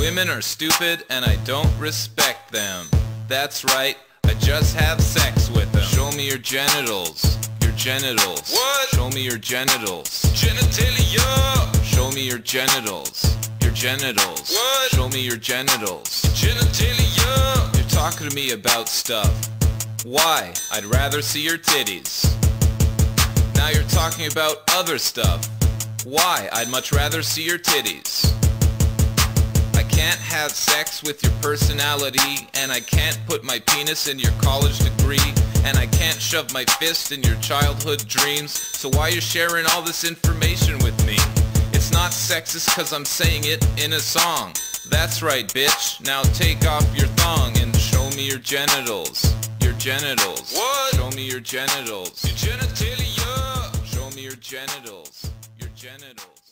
Women are stupid and I don't respect them. That's right, I just have sex with them. Show me your genitals. Your genitals. What? Show me your genitals. Genitalia. Show me your genitals. Your genitals. What? Show me your genitals. Genitalia. You're talking to me about stuff. Why? I'd rather see your titties. Now you're talking about other stuff. Why? I'd much rather see your titties. I can't have sex with your personality, and I can't put my penis in your college degree, and I can't shove my fist in your childhood dreams, so why you sharing all this information with me? It's not sexist cause I'm saying it in a song. That's right, bitch. Now take off your thong and show me your genitals. Your genitals. What? Show me your genitals. Genitalia. Show me your genitals. Your genitals.